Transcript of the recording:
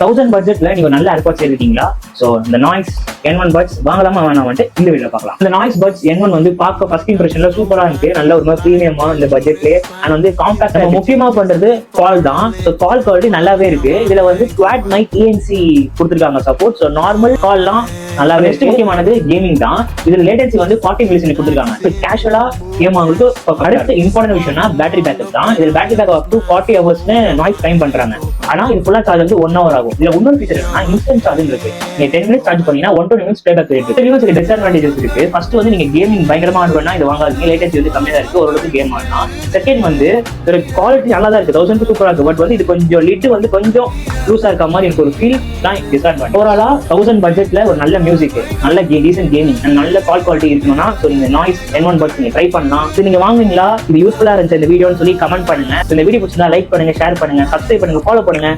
1000 பட்ஜெட்ல நீங்க நல்ல ஏர்பாட்ஸ் எடுத்தீங்களா? ஸோ இந்த நாய்ஸ் N1 பட்ஸ் வாங்கலாமா வேணாமான்ட்டு இந்த வீடியோ பார்க்கலாம். இந்த நாய்ஸ் பட்ஸ் N1 வந்து பார்க்க ஃபர்ஸ்ட் இம்ப்ரெஷன்ல சூப்பரா இருக்கு, நல்ல ஒரு மாதிரி ப்ரீமியமா இந்த பட்ஜெட்லயே அண்ட் வந்து காம்பாக்ட். நம்ம முக்கியமா பண்றது கால் தான். ஸோ கால் குவாலிட்டி நல்லாவே இருக்கு. இதுல வந்து குவாட் மைக் ENC கொடுத்துருக்காங்க சப்போர்ட். ஸோ நார்மல் கால்லாம் நல்லாவே இருக்கு. முக்கியமானது கேமிங் தான். இதுல லேட்டன்சி வந்து 40 மில்லிசெகண்ட் கொடுத்துருக்காங்க. கேஷுவலா கேம் ஆகுறது. அடுத்த இம்பார்ட்டன்ட் விஷயம்னா பேட்டரி பேக்கப் தான். இதுல பேட்டரி பேக்கப் அப் டு 40 ஹவர்ஸ்னு நாய்ஸ் டைம் பண்றாங்க. ஆனா இது ஃபுல்லா சார்ஜ் வந்து 1 hour ஆகும். இதுல இன்னொரு ஃபீச்சர் என்னன்னா இன்ஸ்டன்ட் சார்ஜிங் இருக்கு. நீங்க 10 minutes சார்ஜ் பண்ணீங்கன்னா 1 to 2 minutes பேக் இருக்கு. இதுலயும் சில டிஸ்அட்வான்டேஜஸ் இருக்கு. ஃபர்ஸ்ட் வந்து நீங்க கேமிங் பயங்கரமா ஆடுறதுனா இது வாங்காதீங்க. லேட்டன்சி வந்து கம்மியா தான் இருக்கு, ஓரளவுக்கு கேம் ஆடலாம். செகண்ட் வந்து ஒரு குவாலிட்டி நல்லா தான் இருக்கு, 1000 சூப்பரா இருக்கு. பட் வந்து இது கொஞ்சம் லிட் வந்து கொஞ்சம் லூஸா இருக்க மாதிரி எனக்கு ஒரு ஃபீல் தான் டிஸ்அட்வான்டேஜ். ஓவராலா 1000 பட்ஜெட்ல ஒரு நல்ல மியூசிக், நல்ல டீசன்ட் கேமிங் அண்ட் நல்ல கால் குவாலிட்டி இருக்கணும்னா ஸோ நீங்க நாய்ஸ் N1 பட்ஸ் நீங்க ட்ரை பண்ணலாம். ஸோ நீங்க வாங்குவீங்களா? இது யூஸ்ஃபுல்லா இருந்துச்சு இந்த வீடியோன்னு சொல்லி கமெண்ட் பண்ணுங்க. இந்த வீடியோ பிடிச்சிருந்தா லைக் பண்ணுங்க, ஷேர் பண்ணுங்க, சப்ஸ்கிரைப் பண்ணுங்க, ஃபாலோ பண்ணுங்க.